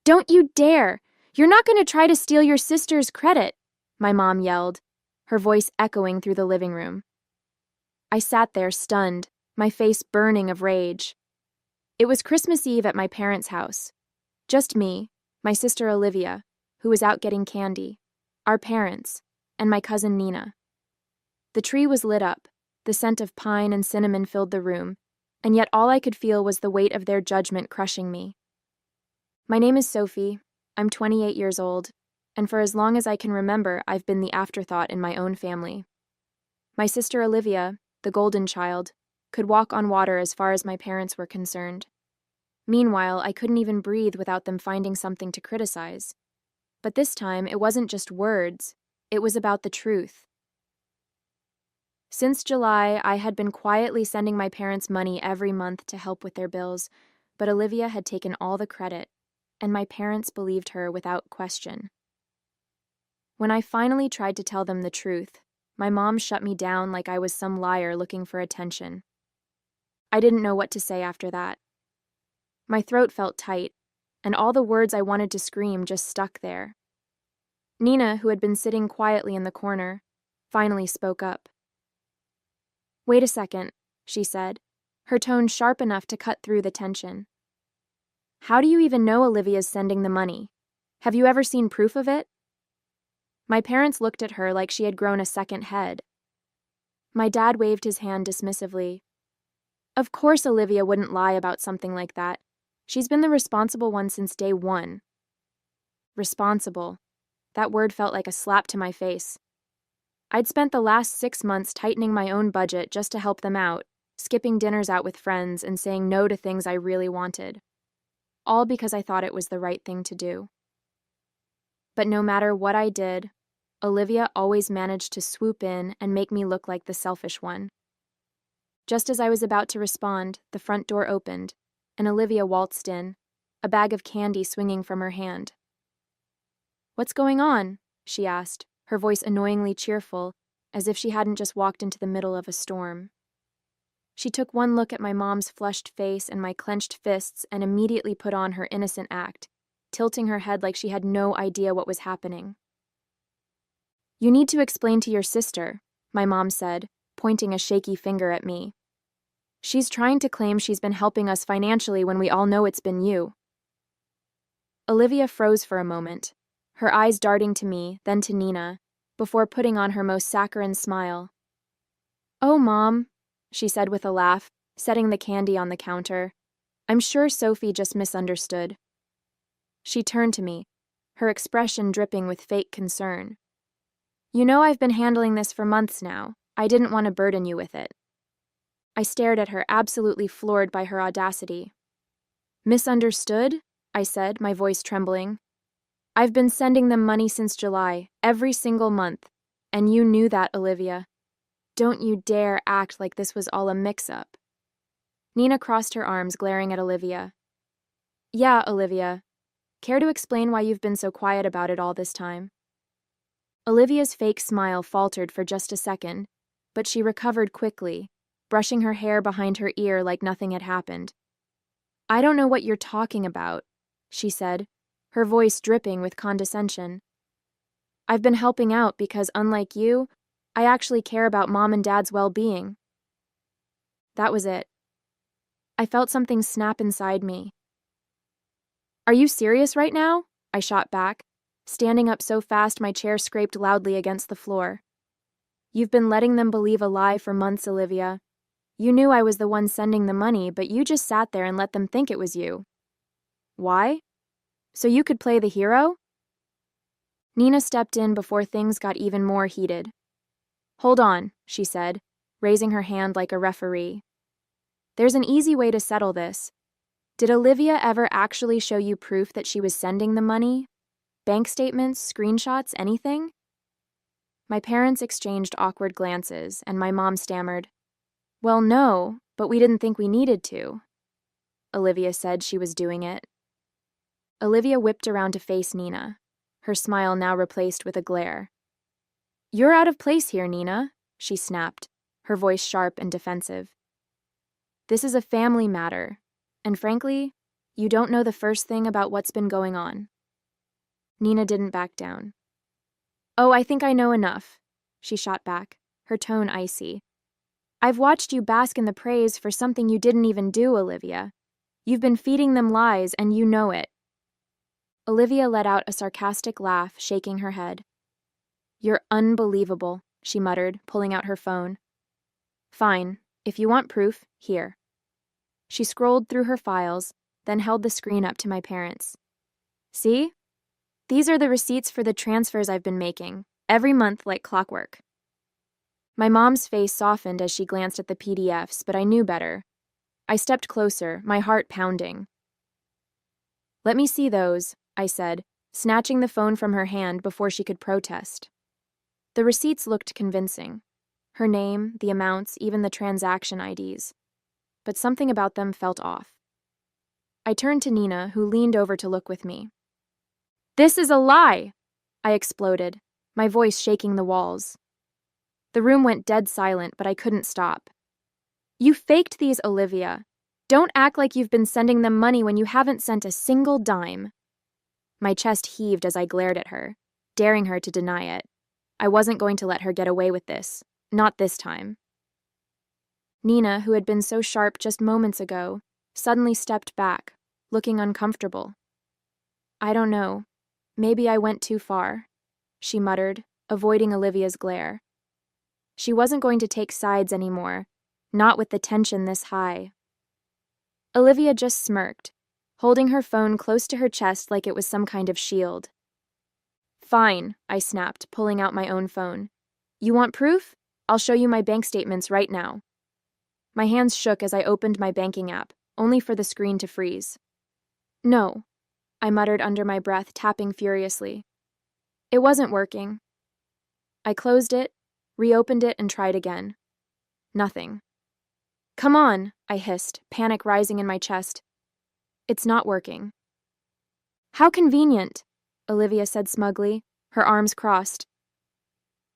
Don't you dare! You're not going to try to steal your sister's credit, my mom yelled, her voice echoing through the living room. I sat there stunned, my face burning of rage. It was Christmas Eve at my parents' house. Just me, my sister Olivia, who was out getting candy, our parents, and my cousin Nina. The tree was lit up, the scent of pine and cinnamon filled the room, and yet all I could feel was the weight of their judgment crushing me. My name is Sophie, I'm 28 years old, and for as long as I can remember, I've been the afterthought in my own family. My sister Olivia, the golden child, could walk on water as far as my parents were concerned. Meanwhile, I couldn't even breathe without them finding something to criticize. But this time, it wasn't just words, it was about the truth. Since July, I had been quietly sending my parents money every month to help with their bills, but Olivia had taken all the credit, and my parents believed her without question. When I finally tried to tell them the truth, my mom shut me down like I was some liar looking for attention. I didn't know what to say after that. My throat felt tight, and all the words I wanted to scream just stuck there. Nina, who had been sitting quietly in the corner, finally spoke up. "Wait a second," she said, her tone sharp enough to cut through the tension. "How do you even know Olivia's sending the money? Have you ever seen proof of it?" My parents looked at her like she had grown a second head. My dad waved his hand dismissively. "Of course Olivia wouldn't lie about something like that. She's been the responsible one since day one." Responsible. That word felt like a slap to my face. I'd spent the last 6 months tightening my own budget just to help them out, skipping dinners out with friends and saying no to things I really wanted. All because I thought it was the right thing to do. But no matter what I did, Olivia always managed to swoop in and make me look like the selfish one. Just as I was about to respond, the front door opened, and Olivia waltzed in, a bag of candy swinging from her hand. "What's going on?" she asked, her voice annoyingly cheerful, as if she hadn't just walked into the middle of a storm. She took one look at my mom's flushed face and my clenched fists and immediately put on her innocent act, tilting her head like she had no idea what was happening. "You need to explain to your sister," my mom said, pointing a shaky finger at me. "She's trying to claim she's been helping us financially when we all know it's been you." Olivia froze for a moment, her eyes darting to me, then to Nina, before putting on her most saccharine smile. "Oh, Mom," she said with a laugh, setting the candy on the counter. "I'm sure Sophie just misunderstood." She turned to me, her expression dripping with fake concern. "You know I've been handling this for months now. I didn't want to burden you with it." I stared at her, absolutely floored by her audacity. "Misunderstood?" I said, my voice trembling. "I've been sending them money since July, every single month, and you knew that, Olivia. Don't you dare act like this was all a mix-up." Nina crossed her arms, glaring at Olivia. "Yeah, Olivia. Care to explain why you've been so quiet about it all this time?" Olivia's fake smile faltered for just a second, but she recovered quickly, brushing her hair behind her ear like nothing had happened. "I don't know what you're talking about," she said, her voice dripping with condescension. "I've been helping out because, unlike you, I actually care about Mom and Dad's well-being." That was it. I felt something snap inside me. "Are you serious right now?" I shot back, standing up so fast my chair scraped loudly against the floor. "You've been letting them believe a lie for months, Olivia. You knew I was the one sending the money, but you just sat there and let them think it was you. Why? So you could play the hero?" Nina stepped in before things got even more heated. "Hold on," she said, raising her hand like a referee. "There's an easy way to settle this. Did Olivia ever actually show you proof that she was sending the money? Bank statements, screenshots, anything?" My parents exchanged awkward glances, and my mom stammered, "Well, no, but we didn't think we needed to." Olivia said she was doing it. Olivia whipped around to face Nina, her smile now replaced with a glare. "You're out of place here, Nina," she snapped, her voice sharp and defensive. "This is a family matter, and frankly, You don't know the first thing about what's been going on. Nina didn't back down. Oh, I think I know enough, she shot back, her tone icy. I've watched you bask in the praise for something you didn't even do, Olivia. You've been feeding them lies, and you know it. Olivia let out a sarcastic laugh, shaking her head. You're unbelievable, she muttered, pulling out her phone. Fine, if you want proof, here. She scrolled through her files, then held the screen up to my parents. See? These are the receipts for the transfers I've been making, every month like clockwork. My mom's face softened as she glanced at the PDFs, but I knew better. I stepped closer, my heart pounding. Let me see those, I said, snatching the phone from her hand before she could protest. The receipts looked convincing. Her name, the amounts, even the transaction IDs. But something about them felt off. I turned to Nina, who leaned over to look with me. This is a lie! I exploded, my voice shaking the walls. The room went dead silent, but I couldn't stop. You faked these, Olivia. Don't act like you've been sending them money when you haven't sent a single dime. My chest heaved as I glared at her, daring her to deny it. I wasn't going to let her get away with this. Not this time. Nina, who had been so sharp just moments ago, suddenly stepped back, looking uncomfortable. I don't know. Maybe I went too far, she muttered, avoiding Olivia's glare. She wasn't going to take sides anymore, not with the tension this high. Olivia just smirked, holding her phone close to her chest like it was some kind of shield. Fine, I snapped, pulling out my own phone. You want proof? I'll show you my bank statements right now. My hands shook as I opened my banking app, only for the screen to freeze. No, I muttered under my breath, tapping furiously. It wasn't working. I closed it, reopened it, and tried again. Nothing. Come on, I hissed, panic rising in my chest. It's not working. How convenient, Olivia said smugly, her arms crossed.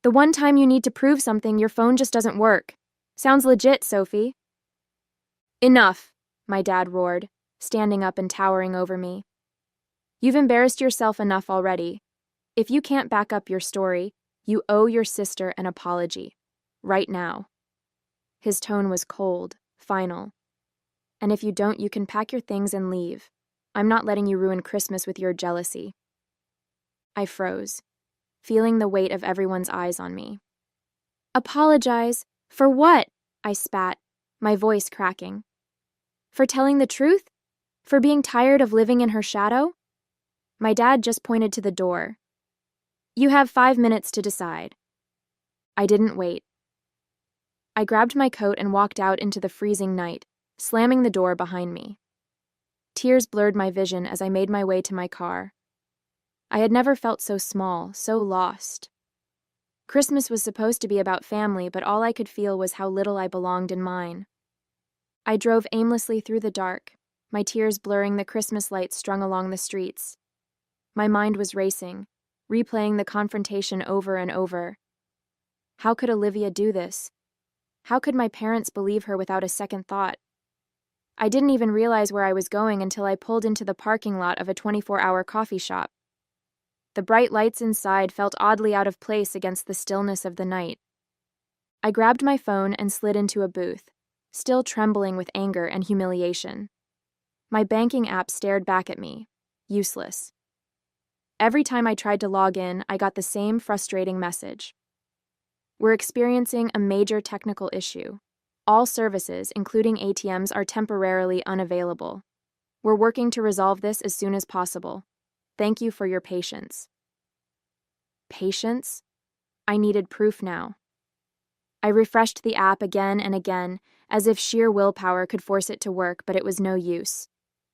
The one time you need to prove something, your phone just doesn't work. Sounds legit, Sophie. Enough, my dad roared, standing up and towering over me. You've embarrassed yourself enough already. If you can't back up your story, you owe your sister an apology. Right now. His tone was cold, final. And if you don't, you can pack your things and leave. I'm not letting you ruin Christmas with your jealousy. I froze, feeling the weight of everyone's eyes on me. Apologize? For what? I spat, my voice cracking. For telling the truth? For being tired of living in her shadow? My dad just pointed to the door. You have 5 minutes to decide. I didn't wait. I grabbed my coat and walked out into the freezing night, slamming the door behind me. Tears blurred my vision as I made my way to my car. I had never felt so small, so lost. Christmas was supposed to be about family, but all I could feel was how little I belonged in mine. I drove aimlessly through the dark, my tears blurring the Christmas lights strung along the streets. My mind was racing, replaying the confrontation over and over. How could Olivia do this? How could my parents believe her without a second thought? I didn't even realize where I was going until I pulled into the parking lot of a 24-hour coffee shop. The bright lights inside felt oddly out of place against the stillness of the night. I grabbed my phone and slid into a booth, still trembling with anger and humiliation. My banking app stared back at me, useless. Every time I tried to log in, I got the same frustrating message. We're experiencing a major technical issue. All services, including ATMs, are temporarily unavailable. We're working to resolve this as soon as possible. Thank you for your patience. Patience? I needed proof now. I refreshed the app again and again, as if sheer willpower could force it to work, but it was no use.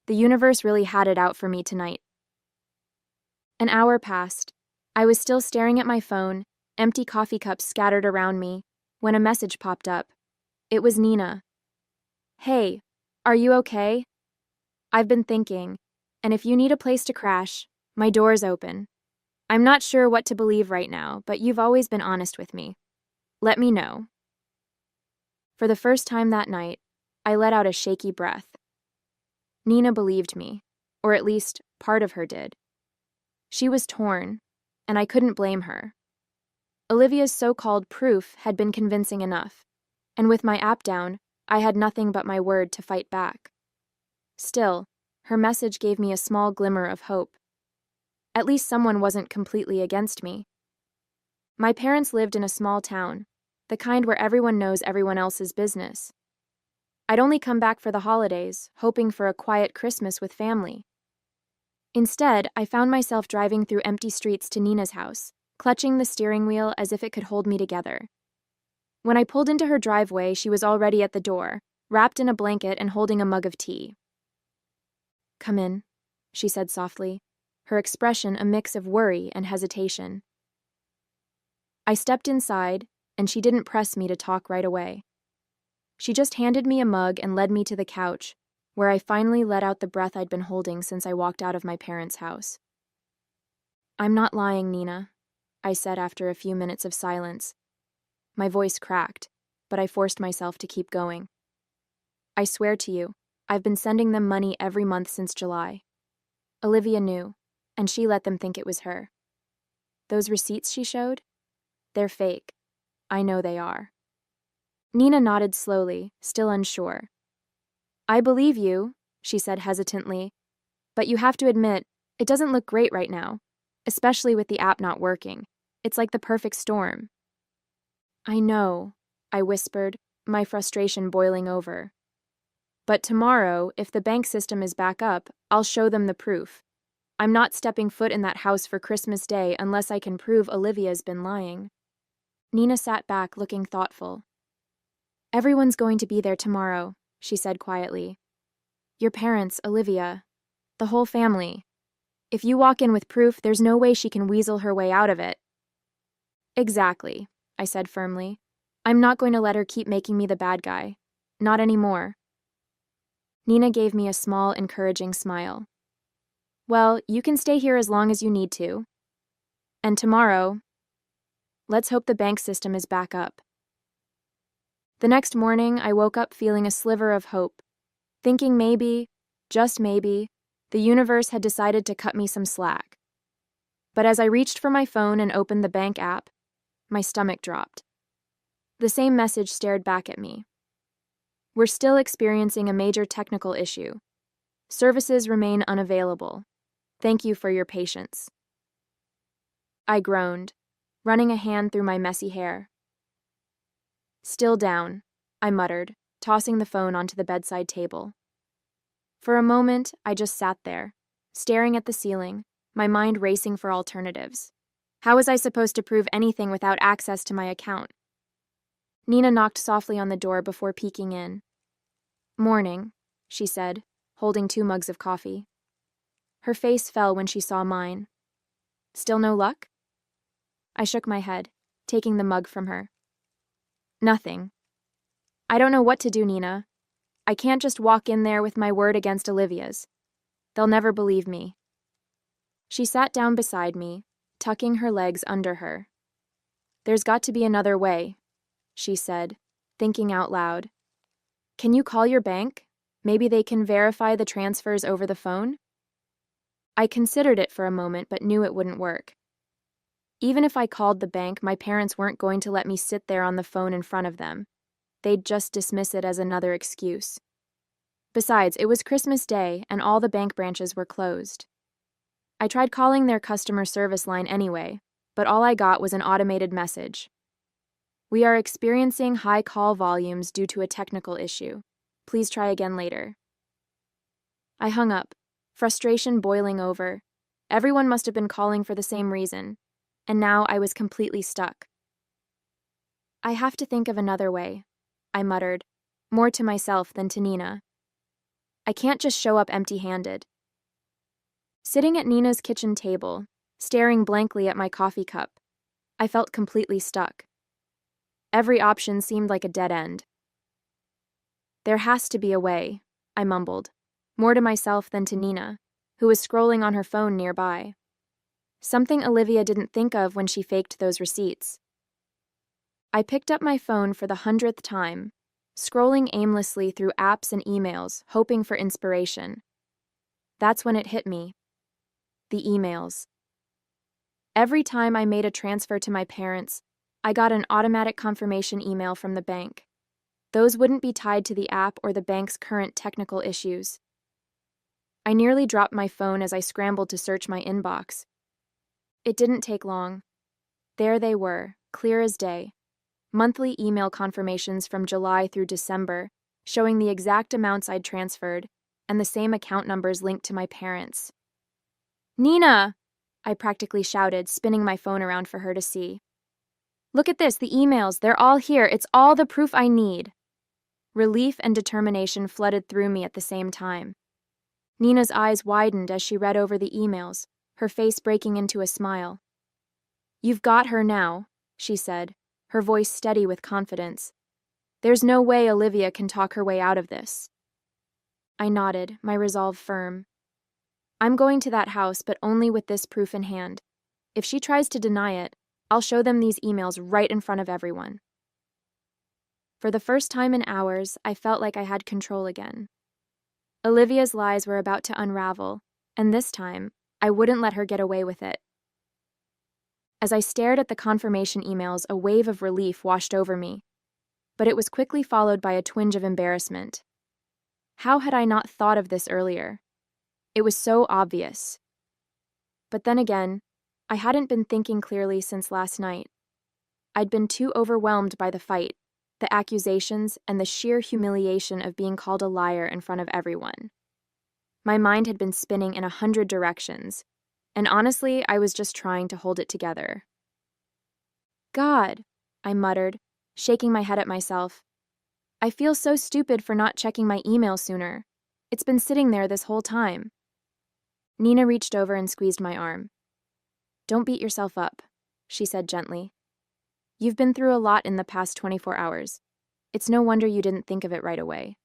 The universe really had it out for me tonight. An hour passed. I was still staring at my phone, empty coffee cups scattered around me, when a message popped up. It was Nina. Hey, are you okay? I've been thinking, and if you need a place to crash, my door's open. I'm not sure what to believe right now, but you've always been honest with me. Let me know. For the first time that night, I let out a shaky breath. Nina believed me, or at least part of her did. She was torn, and I couldn't blame her. Olivia's so-called proof had been convincing enough, and with my app down, I had nothing but my word to fight back. Still, her message gave me a small glimmer of hope. At least someone wasn't completely against me. My parents lived in a small town, the kind where everyone knows everyone else's business. I'd only come back for the holidays, hoping for a quiet Christmas with family. Instead, I found myself driving through empty streets to Nina's house, clutching the steering wheel as if it could hold me together. When I pulled into her driveway, she was already at the door, wrapped in a blanket and holding a mug of tea. "Come in," she said softly, her expression a mix of worry and hesitation. I stepped inside, and she didn't press me to talk right away. She just handed me a mug and led me to the couch, where I finally let out the breath I'd been holding since I walked out of my parents' house. "I'm not lying, Nina," I said after a few minutes of silence. My voice cracked, but I forced myself to keep going. "I swear to you, I've been sending them money every month since July. Olivia knew, and she let them think it was her. Those receipts she showed? They're fake. I know they are." Nina nodded slowly, still unsure. "I believe you," she said hesitantly, "but you have to admit, it doesn't look great right now, especially with the app not working. It's like the perfect storm." "I know," I whispered, my frustration boiling over. "But tomorrow, if the bank system is back up, I'll show them the proof. I'm not stepping foot in that house for Christmas Day unless I can prove Olivia's been lying." Nina sat back, looking thoughtful. "Everyone's going to be there tomorrow," she said quietly. "Your parents, Olivia, the whole family. If you walk in with proof, there's no way she can weasel her way out of it." "Exactly," I said firmly. "I'm not going to let her keep making me the bad guy. Not anymore." Nina gave me a small, encouraging smile. "Well, you can stay here as long as you need to. And tomorrow, let's hope the bank system is back up." The next morning, I woke up feeling a sliver of hope, thinking maybe, just maybe, the universe had decided to cut me some slack. But as I reached for my phone and opened the bank app, my stomach dropped. The same message stared back at me. "We're still experiencing a major technical issue. Services remain unavailable. Thank you for your patience." I groaned, running a hand through my messy hair. "Still down," I muttered, tossing the phone onto the bedside table. For a moment, I just sat there, staring at the ceiling, my mind racing for alternatives. How was I supposed to prove anything without access to my account? Nina knocked softly on the door before peeking in. "Morning," she said, holding 2 mugs of coffee. Her face fell when she saw mine. "Still no luck?" I shook my head, taking the mug from her. "Nothing. I don't know what to do, Nina. I can't just walk in there with my word against Olivia's. They'll never believe me." She sat down beside me, tucking her legs under her. "There's got to be another way," she said, thinking out loud. "Can you call your bank? Maybe they can verify the transfers over the phone?" I considered it for a moment but knew it wouldn't work. Even if I called the bank, my parents weren't going to let me sit there on the phone in front of them. They'd just dismiss it as another excuse. Besides, it was Christmas Day and all the bank branches were closed. I tried calling their customer service line anyway, but all I got was an automated message. "We are experiencing high call volumes due to a technical issue. Please try again later." I hung up, frustration boiling over. Everyone must have been calling for the same reason, and now I was completely stuck. "I have to think of another way," I muttered, more to myself than to Nina. "I can't just show up empty-handed." Sitting at Nina's kitchen table, staring blankly at my coffee cup, I felt completely stuck. Every option seemed like a dead end. "There has to be a way," I mumbled, more to myself than to Nina, who was scrolling on her phone nearby. Something Olivia didn't think of when she faked those receipts. I picked up my phone for the 100th time, scrolling aimlessly through apps and emails, hoping for inspiration. That's when it hit me. The emails. Every time I made a transfer to my parents, I got an automatic confirmation email from the bank. Those wouldn't be tied to the app or the bank's current technical issues. I nearly dropped my phone as I scrambled to search my inbox. It didn't take long. There they were, clear as day. Monthly email confirmations from July through December, showing the exact amounts I'd transferred, and the same account numbers linked to my parents. "Nina!" I practically shouted, spinning my phone around for her to see. "Look at this, the emails, they're all here, it's all the proof I need." Relief and determination flooded through me at the same time. Nina's eyes widened as she read over the emails, her face breaking into a smile. "You've got her now," she said, her voice steady with confidence. "There's no way Olivia can talk her way out of this." I nodded, my resolve firm. "I'm going to that house, but only with this proof in hand. If she tries to deny it, I'll show them these emails right in front of everyone." For the first time in hours, I felt like I had control again. Olivia's lies were about to unravel, and this time, I wouldn't let her get away with it. As I stared at the confirmation emails, a wave of relief washed over me, but it was quickly followed by a twinge of embarrassment. How had I not thought of this earlier? It was so obvious. But then again, I hadn't been thinking clearly since last night. I'd been too overwhelmed by the fight, the accusations, and the sheer humiliation of being called a liar in front of everyone. My mind had been spinning in 100 directions, and honestly, I was just trying to hold it together. "God," I muttered, shaking my head at myself. "I feel so stupid for not checking my email sooner. It's been sitting there this whole time." Nina reached over and squeezed my arm. "Don't beat yourself up," she said gently. "You've been through a lot in the past 24 hours. It's no wonder you didn't think of it right away.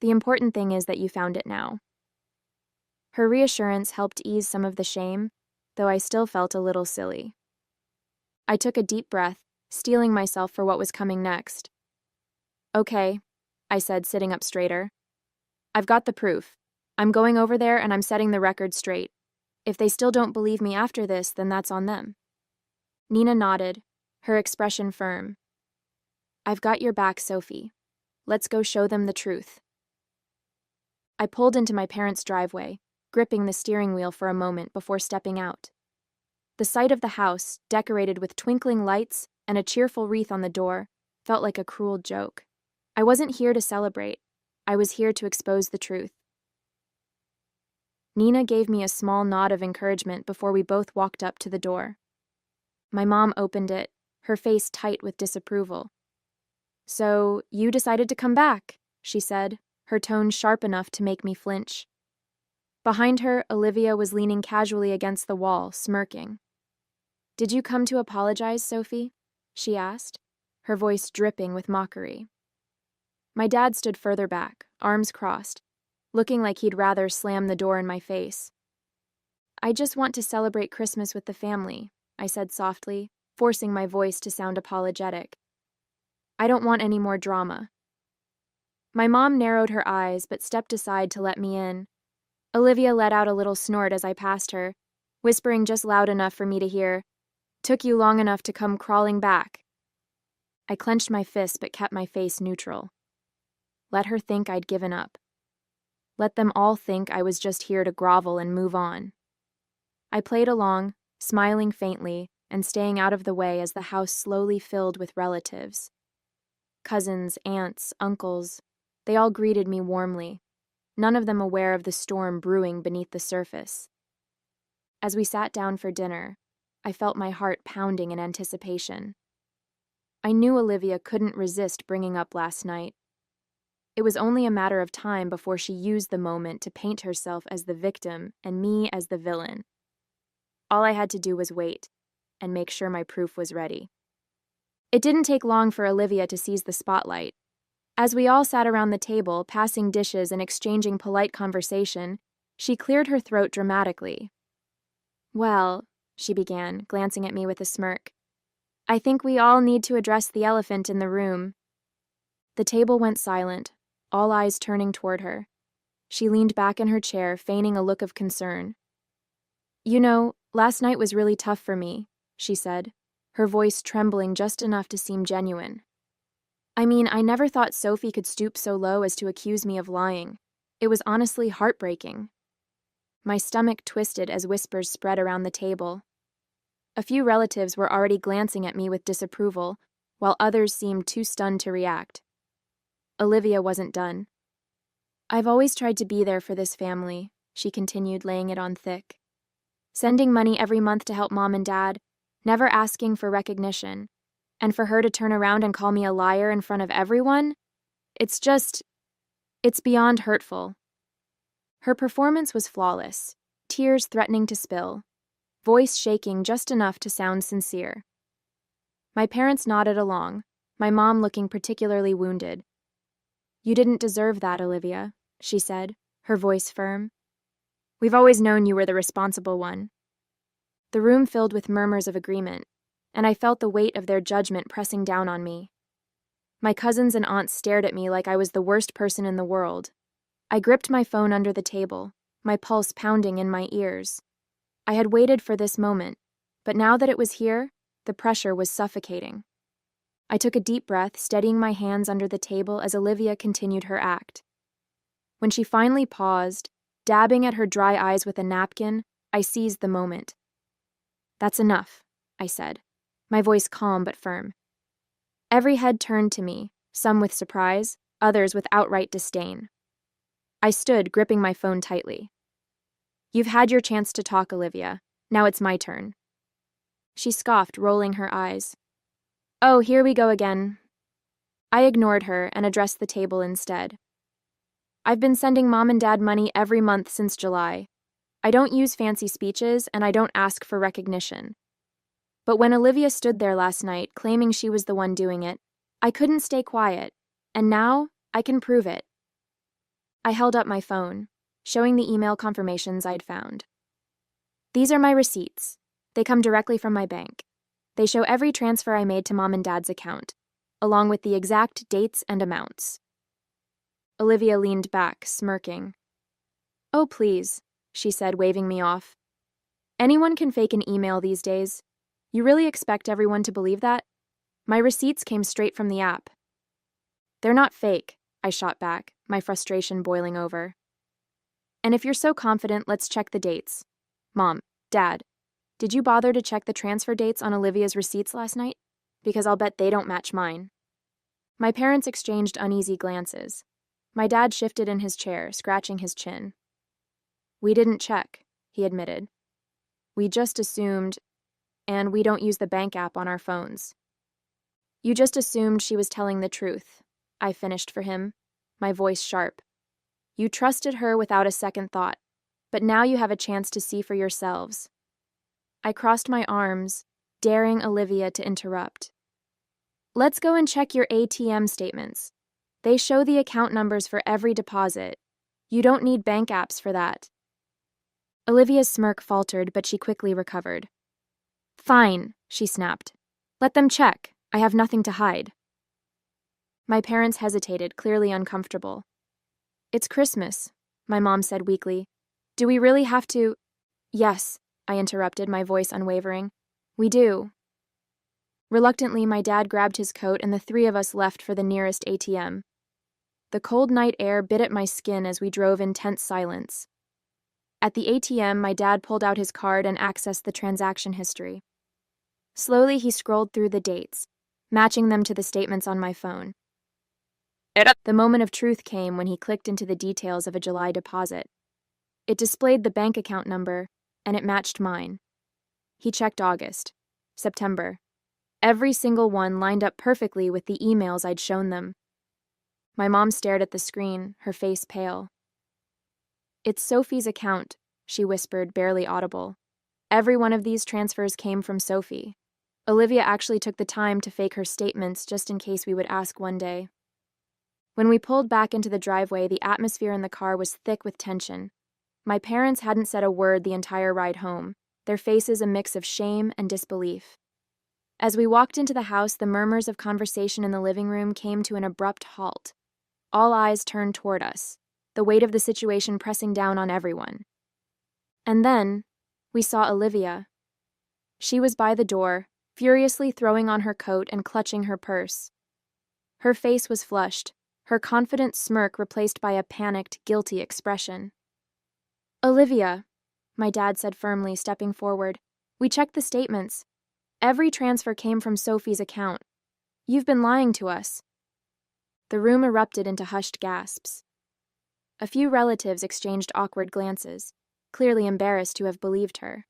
The important thing is that you found it now." Her reassurance helped ease some of the shame, though I still felt a little silly. I took a deep breath, steeling myself for what was coming next. "Okay," I said, sitting up straighter. "I've got the proof. I'm going over there and I'm setting the record straight. If they still don't believe me after this, then that's on them." Nina nodded, her expression firm. "I've got your back, Sophie. Let's go show them the truth." I pulled into my parents' driveway, gripping the steering wheel for a moment before stepping out. The sight of the house, decorated with twinkling lights and a cheerful wreath on the door, felt like a cruel joke. I wasn't here to celebrate. I was here to expose the truth. Nina gave me a small nod of encouragement before we both walked up to the door. My mom opened it, her face tight with disapproval. "So, you decided to come back," she said, her tone sharp enough to make me flinch. Behind her, Olivia was leaning casually against the wall, smirking. "Did you come to apologize, Sophie?" she asked, her voice dripping with mockery. My dad stood further back, arms crossed, looking like he'd rather slam the door in my face. "I just want to celebrate Christmas with the family," I said softly, forcing my voice to sound apologetic. "I don't want any more drama." My mom narrowed her eyes but stepped aside to let me in. Olivia let out a little snort as I passed her, whispering just loud enough for me to hear, "Took you long enough to come crawling back." I clenched my fist but kept my face neutral. Let her think I'd given up. Let them all think I was just here to grovel and move on. I played along, smiling faintly and staying out of the way as the house slowly filled with relatives. Cousins, aunts, uncles, they all greeted me warmly, none of them aware of the storm brewing beneath the surface. As we sat down for dinner, I felt my heart pounding in anticipation. I knew Olivia couldn't resist bringing up last night. It was only a matter of time before she used the moment to paint herself as the victim and me as the villain. All I had to do was wait and make sure my proof was ready. It didn't take long for Olivia to seize the spotlight. As we all sat around the table, passing dishes and exchanging polite conversation, she cleared her throat dramatically. "Well," she began, glancing at me with a smirk, "I think we all need to address the elephant in the room." The table went silent, all eyes turning toward her. She leaned back in her chair, feigning a look of concern. "You know, last night was really tough for me," she said, her voice trembling just enough to seem genuine. "I mean, I never thought Sophie could stoop so low as to accuse me of lying. It was honestly heartbreaking." My stomach twisted as whispers spread around the table. A few relatives were already glancing at me with disapproval, while others seemed too stunned to react. Olivia wasn't done. "I've always tried to be there for this family," she continued, laying it on thick. "Sending money every month to help Mom and Dad, never asking for recognition. And for her to turn around and call me a liar in front of everyone? It's beyond hurtful." Her performance was flawless, tears threatening to spill, voice shaking just enough to sound sincere. My parents nodded along, my mom looking particularly wounded. "You didn't deserve that, Olivia," she said, her voice firm. "We've always known you were the responsible one." The room filled with murmurs of agreement, and I felt the weight of their judgment pressing down on me. My cousins and aunts stared at me like I was the worst person in the world. I gripped my phone under the table, my pulse pounding in my ears. I had waited for this moment, but now that it was here, the pressure was suffocating. I took a deep breath, steadying my hands under the table as Olivia continued her act. When she finally paused, dabbing at her dry eyes with a napkin, I seized the moment. "That's enough," I said, my voice calm but firm. Every head turned to me, some with surprise, others with outright disdain. I stood, gripping my phone tightly. "You've had your chance to talk, Olivia. Now it's my turn." She scoffed, rolling her eyes. "Oh, here we go again." I ignored her and addressed the table instead. "I've been sending Mom and Dad money every month since July. I don't use fancy speeches, and I don't ask for recognition. But when Olivia stood there last night, claiming she was the one doing it, I couldn't stay quiet, and now I can prove it." I held up my phone, showing the email confirmations I'd found. "These are my receipts. They come directly from my bank. They show every transfer I made to Mom and Dad's account, along with the exact dates and amounts." Olivia leaned back, smirking. "Oh, please," she said, waving me off. "Anyone can fake an email these days. You really expect everyone to believe that? My receipts came straight from the app." "They're not fake," I shot back, my frustration boiling over. "And if you're so confident, let's check the dates. Mom, Dad, did you bother to check the transfer dates on Olivia's receipts last night? Because I'll bet they don't match mine." My parents exchanged uneasy glances. My dad shifted in his chair, scratching his chin. "We didn't check," he admitted. "We just assumed, and we don't use the bank app on our phones." "You just assumed she was telling the truth," I finished for him, my voice sharp. "You trusted her without a second thought, but now you have a chance to see for yourselves." I crossed my arms, daring Olivia to interrupt. "Let's go and check your ATM statements. They show the account numbers for every deposit. You don't need bank apps for that." Olivia's smirk faltered, but she quickly recovered. "Fine," she snapped. "Let them check. I have nothing to hide." My parents hesitated, clearly uncomfortable. "It's Christmas," my mom said weakly. "Do we really have to—" "Yes," I interrupted, my voice unwavering. "We do." Reluctantly, my dad grabbed his coat and the three of us left for the nearest ATM. The cold night air bit at my skin as we drove in tense silence. At the ATM, my dad pulled out his card and accessed the transaction history. Slowly, he scrolled through the dates, matching them to the statements on my phone. The moment of truth came when he clicked into the details of a July deposit. It displayed the bank account number, and it matched mine. He checked August, September. Every single one lined up perfectly with the emails I'd shown them. My mom stared at the screen, her face pale. "It's Sophie's account," she whispered, barely audible. "Every one of these transfers came from Sophie. Olivia actually took the time to fake her statements just in case we would ask one day." When we pulled back into the driveway, the atmosphere in the car was thick with tension. My parents hadn't said a word the entire ride home, their faces a mix of shame and disbelief. As we walked into the house, the murmurs of conversation in the living room came to an abrupt halt. All eyes turned toward us. the weight of the situation pressing down on everyone. And then, we saw Olivia. She was by the door, furiously throwing on her coat and clutching her purse. Her face was flushed, her confident smirk replaced by a panicked, guilty expression. "Olivia," my dad said firmly, stepping forward, "we checked the statements. Every transfer came from Sophie's account. You've been lying to us." The room erupted into hushed gasps. A few relatives exchanged awkward glances, clearly embarrassed to have believed her.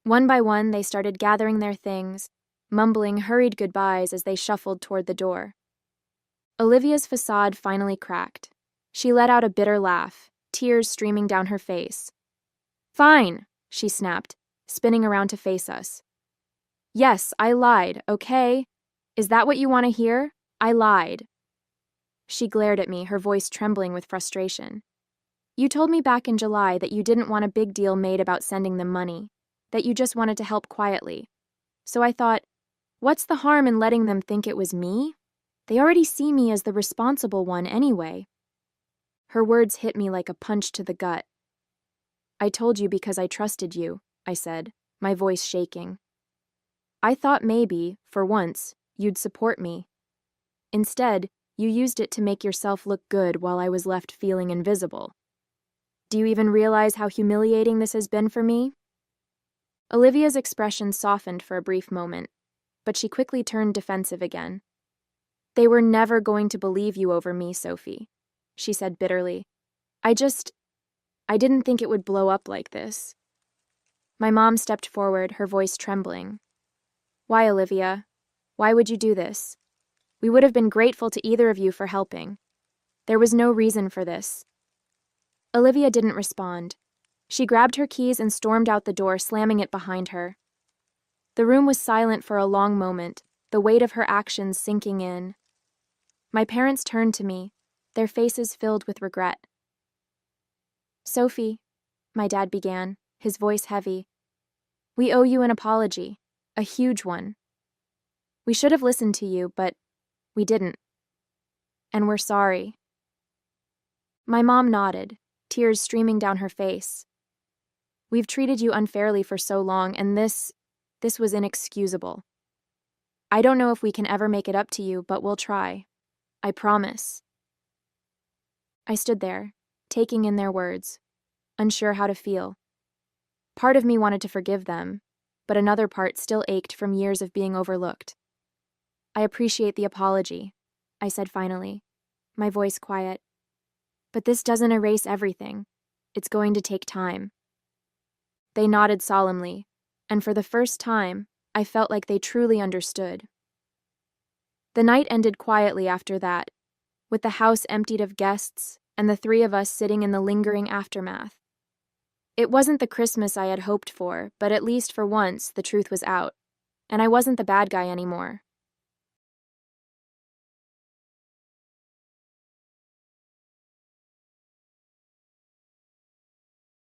One by one, they started gathering their things, mumbling hurried goodbyes as they shuffled toward the door. Olivia's facade finally cracked. She let out a bitter laugh, tears streaming down her face. "Fine," she snapped, spinning around to face us. "Yes, I lied, okay? Is that what you want to hear? I lied." She glared at me, her voice trembling with frustration. "You told me back in July that you didn't want a big deal made about sending them money, that you just wanted to help quietly. So I thought, what's the harm in letting them think it was me? They already see me as the responsible one anyway." Her words hit me like a punch to the gut. "I told you because I trusted you," I said, my voice shaking. "I thought maybe, for once, you'd support me. Instead, you used it to make yourself look good while I was left feeling invisible. Do you even realize how humiliating this has been for me?" Olivia's expression softened for a brief moment, but she quickly turned defensive again. "They were never going to believe you over me, Sophie," she said bitterly. I didn't think it would blow up like this." My mom stepped forward, her voice trembling. "Why, Olivia? Why would you do this? We would have been grateful to either of you for helping. There was no reason for this." Olivia didn't respond. She grabbed her keys and stormed out the door, slamming it behind her. The room was silent for a long moment, the weight of her actions sinking in. My parents turned to me, their faces filled with regret. "Sophie," my dad began, his voice heavy, "we owe you an apology, a huge one. We should have listened to you, but we didn't. And we're sorry." My mom nodded, tears streaming down her face. "We've treated you unfairly for so long, and this was inexcusable. I don't know if we can ever make it up to you, but we'll try. I promise." I stood there, taking in their words, unsure how to feel. Part of me wanted to forgive them, but another part still ached from years of being overlooked. "I appreciate the apology," I said finally, my voice quiet. "But this doesn't erase everything. It's going to take time." They nodded solemnly, and for the first time, I felt like they truly understood. The night ended quietly after that, with the house emptied of guests and the three of us sitting in the lingering aftermath. It wasn't the Christmas I had hoped for, but at least for once the truth was out, and I wasn't the bad guy anymore.